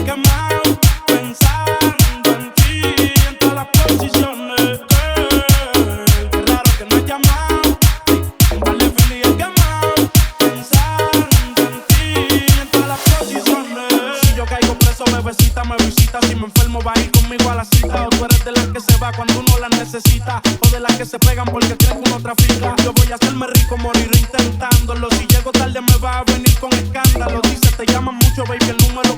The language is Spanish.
quemado, pensando en ti en todas las posiciones. Qué raro que no has llamado, vale feliz quemado, pensando en ti en todas las posiciones. Si yo caigo preso, bebecita, me visita. Si me enfermo, va a ir conmigo a la cita. O tú eres de las que se va cuando uno la necesita, o de las que se pegan porque creen que uno trafica. Yo voy a hacerme rico, morir intentándolo. Si llego tarde me va a venir con escándalo. Dice, te llaman mucho, baby, el número